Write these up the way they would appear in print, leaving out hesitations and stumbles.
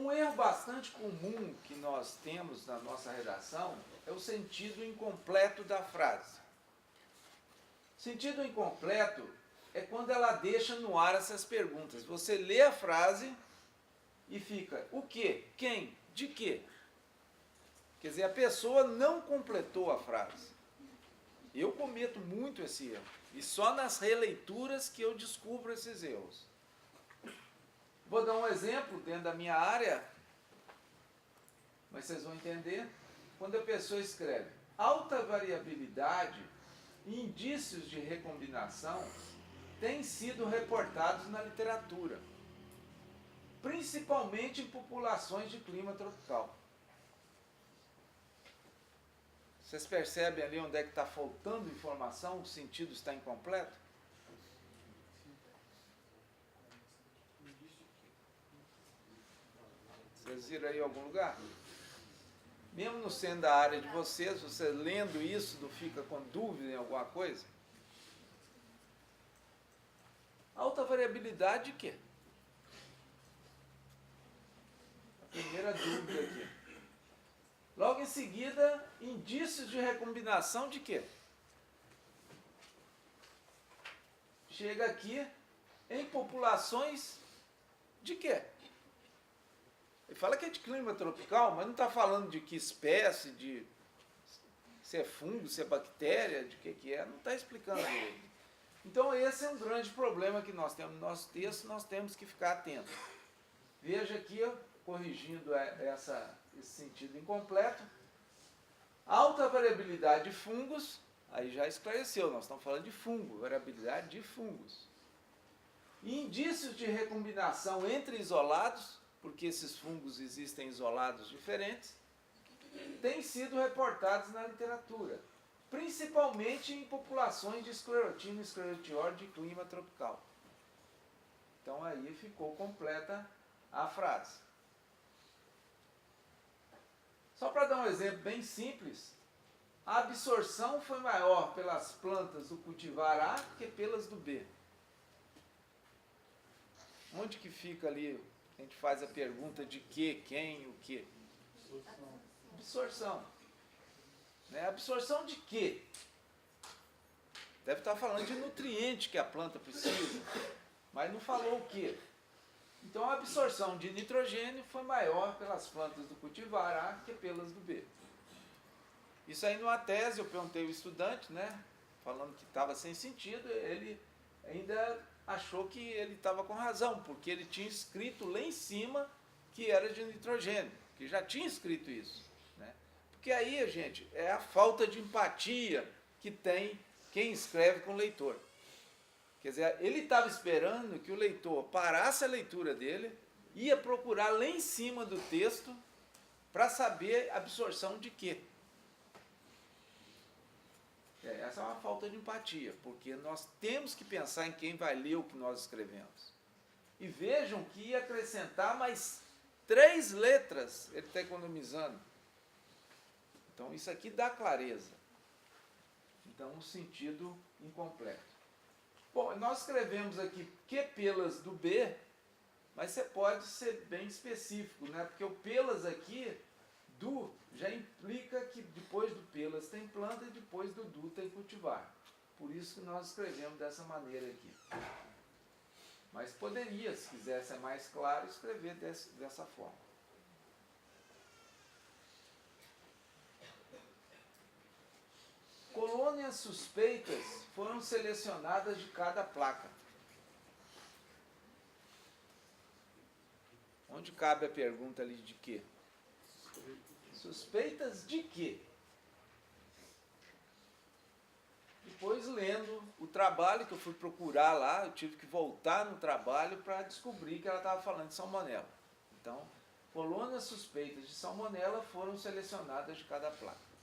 Um erro bastante comum que nós temos na nossa redação é o sentido incompleto da frase. Sentido incompleto é quando ela deixa no ar essas perguntas. Você lê a frase e fica, o quê? Quem? De quê? Quer dizer, a pessoa não completou a frase. Eu cometo muito esse erro. E só nas releituras que eu descubro esses erros. Vou dar um exemplo dentro da minha área, mas vocês vão entender. Quando a pessoa escreve alta variabilidade e indícios de recombinação têm sido reportados na literatura, principalmente em populações de clima tropical. Vocês percebem ali onde é que está faltando informação, o sentido está incompleto? Vocês viram aí em algum lugar? Mesmo não sendo da área de vocês, você lendo isso, não fica com dúvida em alguma coisa? Alta variabilidade de quê? A primeira dúvida aqui. Logo em seguida, indícios de recombinação de quê? Chega aqui, em populações de quê? Ele fala que é de clima tropical, mas não está falando de que espécie, de se é fungo, se é bactéria, de que é, não está explicando direito. Então esse é um grande problema que nós temos no nosso texto, nós temos que ficar atentos. Veja aqui, ó, corrigindo esse sentido incompleto, alta variabilidade de fungos, aí já esclareceu, nós estamos falando de fungo, variabilidade de fungos. E indícios de recombinação entre isolados, porque esses fungos existem isolados diferentes, têm sido reportados na literatura, principalmente em populações de esclerotina e esclerotiose de clima tropical. Então aí ficou completa a frase. Só para dar um exemplo bem simples, a absorção foi maior pelas plantas do cultivar A que pelas do B. Onde que fica ali? A gente faz a pergunta de que, quem, o que. Absorção. Né? Absorção de quê? Deve estar falando de nutriente que a planta precisa, mas não falou o quê. Então a absorção de nitrogênio foi maior pelas plantas do cultivar A que pelas do B. Isso aí numa tese, eu perguntei ao estudante, né, falando que estava sem sentido, ele ainda achou que ele estava com razão, porque ele tinha escrito lá em cima que era de nitrogênio, que já tinha escrito isso. Né? Porque aí, gente, é a falta de empatia que tem quem escreve com o leitor. Quer dizer, ele estava esperando que o leitor parasse a leitura dele, ia procurar lá em cima do texto para saber absorção de quê. Essa é uma falta de empatia, porque nós temos que pensar em quem vai ler o que nós escrevemos. E vejam que ia acrescentar mais 3 letras, ele está economizando. Então isso aqui dá clareza. Então um sentido incompleto. Bom, nós escrevemos aqui que pelas do B, mas você pode ser bem específico, né? Porque o pelas aqui, do, já implica que depois do pelas tem planta e depois do tem cultivar. Por isso que nós escrevemos dessa maneira aqui. Mas poderia, se quisesse ser mais claro, escrever dessa forma. Colônias suspeitas foram selecionadas de cada placa. Onde cabe a pergunta ali de quê? Suspeitas de quê? Depois, lendo o trabalho que eu fui procurar lá, eu tive que voltar no trabalho para descobrir que ela estava falando de salmonela. Então, colônias suspeitas de salmonela foram selecionadas de cada placa.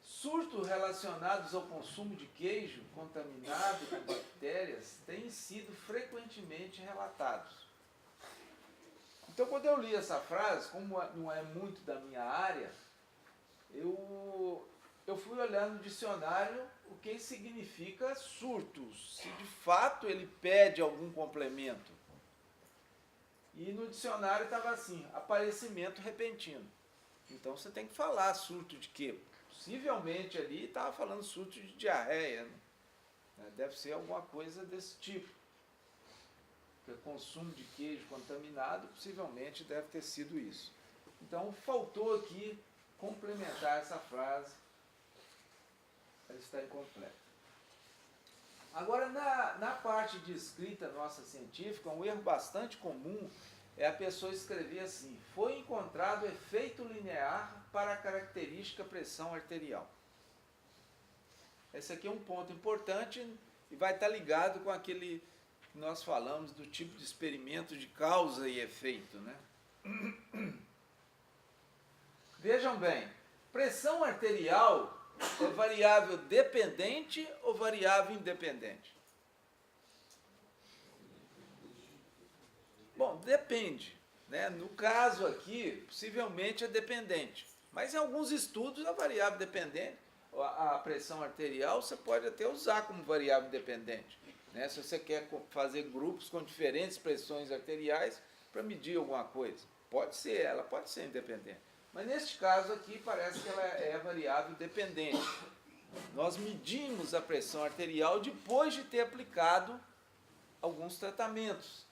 Surtos relacionados ao consumo de queijo contaminado com bactérias têm sido frequentemente relatados. Então, quando eu li essa frase, como não é muito da minha área, eu fui olhar no dicionário o que significa surtos, se de fato ele pede algum complemento. E no dicionário estava assim, aparecimento repentino. Então você tem que falar surto de quê? Possivelmente ali estava falando surto de diarreia, né? Deve ser alguma coisa desse tipo. Porque consumo de queijo contaminado possivelmente deve ter sido isso. Então faltou aqui complementar essa frase, ela está incompleta. Agora, na parte de escrita nossa científica, um erro bastante comum é a pessoa escrever assim: foi encontrado efeito linear para a característica pressão arterial. Esse aqui é um ponto importante e vai estar ligado com aquele que nós falamos do tipo de experimento de causa e efeito, né? Vejam bem, pressão arterial é variável dependente ou variável independente? Bom, depende, né? No caso aqui, possivelmente é dependente. Mas em alguns estudos a variável dependente, a pressão arterial, você pode até usar como variável dependente, né? Se você quer fazer grupos com diferentes pressões arteriais para medir alguma coisa. Pode ser, ela pode ser independente. Mas neste caso aqui parece que ela é variável dependente. Nós medimos a pressão arterial depois de ter aplicado alguns tratamentos.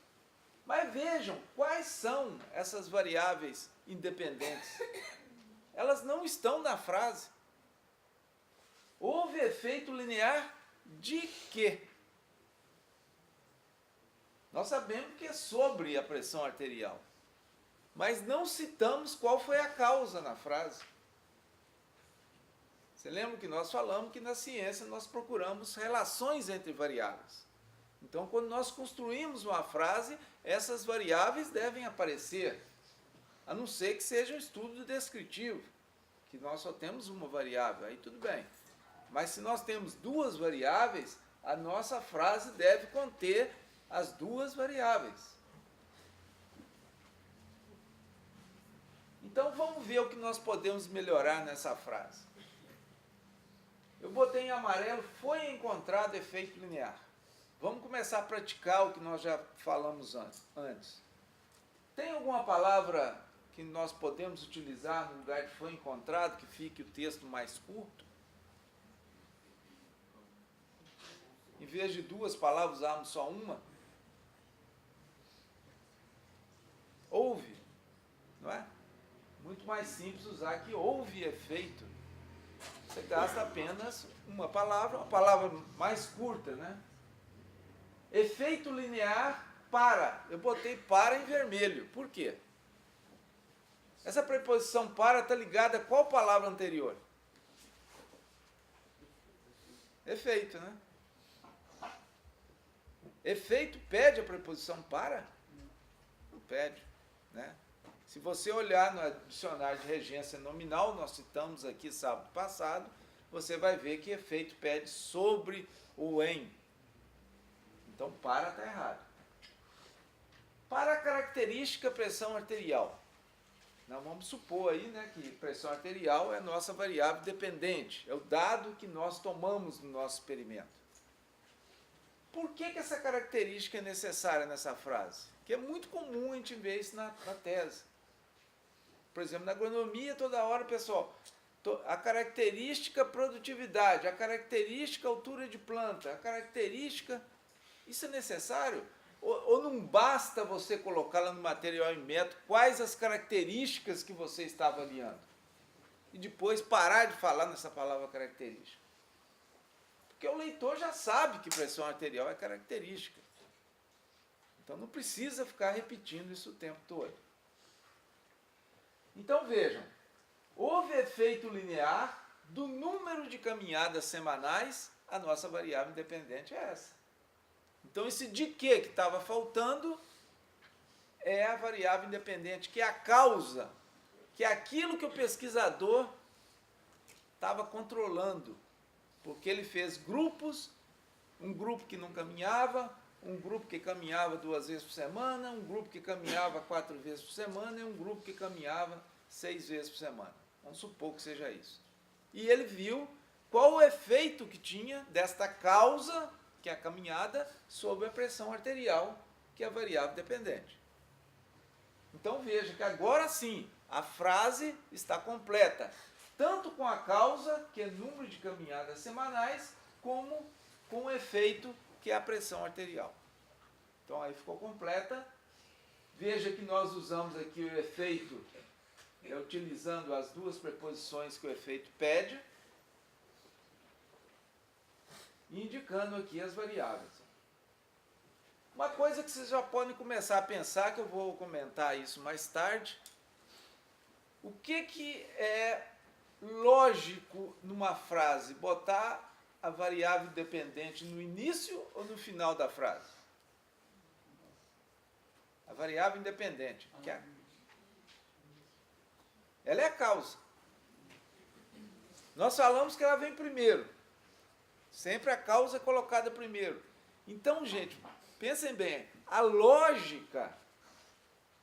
Mas vejam, quais são essas variáveis independentes? Elas não estão na frase. Houve efeito linear de quê? Nós sabemos que é sobre a pressão arterial. Mas não citamos qual foi a causa na frase. Você lembra que nós falamos que na ciência nós procuramos relações entre variáveis. Então, quando nós construímos uma frase, essas variáveis devem aparecer, a não ser que seja um estudo descritivo, que nós só temos uma variável, aí tudo bem. Mas se nós temos duas variáveis, a nossa frase deve conter as duas variáveis. Então vamos ver o que nós podemos melhorar nessa frase. Eu botei em amarelo, foi encontrado efeito linear. Vamos começar a praticar o que nós já falamos antes. Tem alguma palavra que nós podemos utilizar no lugar de foi encontrado, que fique o texto mais curto? Em vez de duas palavras, usarmos só uma? Houve, não é? Muito mais simples usar que houve efeito. Você gasta apenas uma palavra mais curta, né? Efeito linear para. Eu botei para em vermelho. Por quê? Essa preposição para está ligada a qual palavra anterior? Efeito, né? Efeito pede a preposição para? Não pede, né? Se você olhar no dicionário de regência nominal, nós citamos aqui sábado passado, você vai ver que efeito pede sobre o em. Então, para está errado. Para a característica pressão arterial. Nós vamos supor aí, né, que pressão arterial é a nossa variável dependente, é o dado que nós tomamos no nosso experimento. Por que essa característica é necessária nessa frase? Porque é muito comum a gente ver isso na tese. Por exemplo, na agronomia, toda hora, pessoal, a característica produtividade, a característica altura de planta, a característica... Isso é necessário? Ou não basta você colocar lá no material e método quais as características que você está avaliando? E depois parar de falar nessa palavra característica. Porque o leitor já sabe que pressão arterial é característica. Então não precisa ficar repetindo isso o tempo todo. Então vejam, houve efeito linear do número de caminhadas semanais, a nossa variável independente é essa. Então esse de que estava faltando é a variável independente, que é a causa, que é aquilo que o pesquisador estava controlando, porque ele fez grupos, um grupo que não caminhava, um grupo que caminhava 2 vezes por semana, um grupo que caminhava 4 vezes por semana e um grupo que caminhava 6 vezes por semana. Vamos supor que seja isso. E ele viu qual o efeito que tinha desta causa, que é a caminhada, sobre a pressão arterial, que é a variável dependente. Então veja que agora sim a frase está completa, tanto com a causa, que é número de caminhadas semanais, como com o efeito, que é a pressão arterial. Então aí ficou completa. Veja que nós usamos aqui o efeito, utilizando as duas preposições que o efeito pede, indicando aqui as variáveis. Uma coisa que vocês já podem começar a pensar, que eu vou comentar isso mais tarde, o que é lógico numa frase? Botar a variável dependente no início ou no final da frase? A variável independente. Ela é a causa. Nós falamos que ela vem primeiro. Sempre a causa é colocada primeiro. Então, gente, pensem bem, a lógica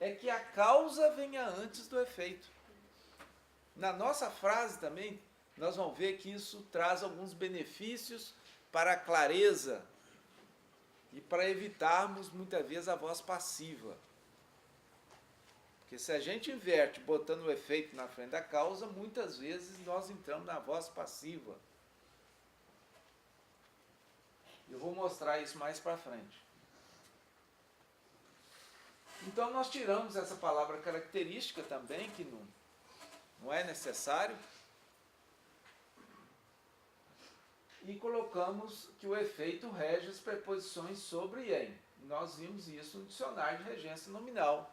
é que a causa venha antes do efeito. Na nossa frase também, nós vamos ver que isso traz alguns benefícios para a clareza e para evitarmos, muitas vezes, a voz passiva. Porque se a gente inverte botando o efeito na frente da causa, muitas vezes nós entramos na voz passiva. Eu vou mostrar isso mais para frente. Então nós tiramos essa palavra característica também, que não é necessário, e colocamos que o efeito rege as preposições sobre e em. Nós vimos isso no dicionário de regência nominal.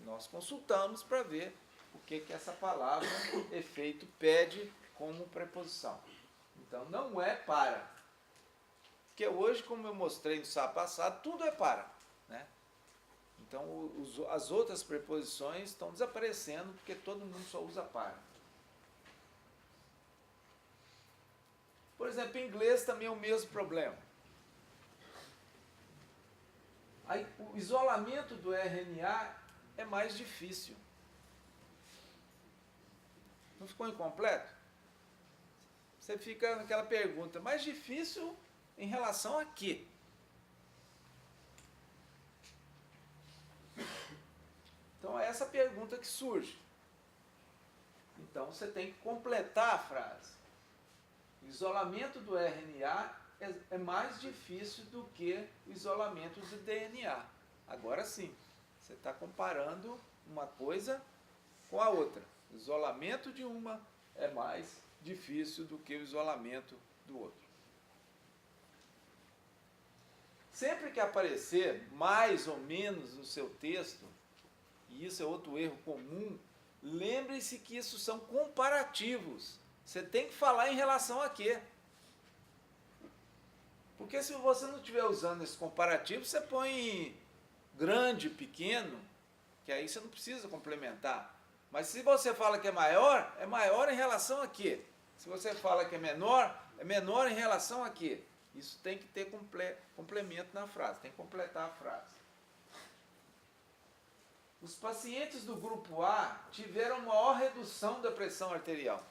Nós consultamos para ver o que essa palavra efeito pede como preposição. Então não é para. Porque hoje, como eu mostrei no sábado passado, tudo é para, né? Então as outras preposições estão desaparecendo porque todo mundo só usa para. Por exemplo, em inglês também é o mesmo problema. Aí, o isolamento do RNA é mais difícil. Não ficou incompleto? Você fica naquela pergunta, mais difícil em relação a quê? Então é essa pergunta que surge. Então você tem que completar a frase. O isolamento do RNA é mais difícil do que o isolamento do DNA. Agora sim, você está comparando uma coisa com a outra. O isolamento de uma é mais difícil do que o isolamento do outro. Sempre que aparecer mais ou menos no seu texto, e isso é outro erro comum, lembre-se que isso são comparativos. Você tem que falar em relação a quê? Porque se você não estiver usando esse comparativo, você põe grande, pequeno, que aí você não precisa complementar. Mas se você fala que é maior em relação a quê? Se você fala que é menor em relação a quê? Isso tem que ter complemento na frase, tem que completar a frase. Os pacientes do grupo A tiveram maior redução da pressão arterial.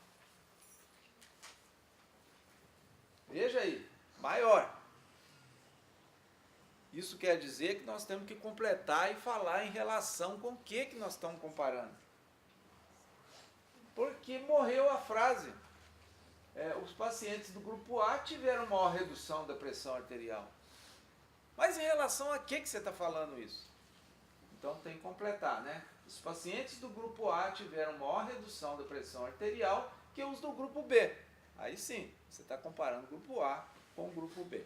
Veja aí, maior. Isso quer dizer que nós temos que completar e falar em relação com o que nós estamos comparando. Porque morreu a frase. Os pacientes do grupo A tiveram maior redução da pressão arterial. Mas em relação a que você está falando isso? Então tem que completar, né? Os pacientes do grupo A tiveram maior redução da pressão arterial que os do grupo B. Aí sim, você está comparando o grupo A com o grupo B.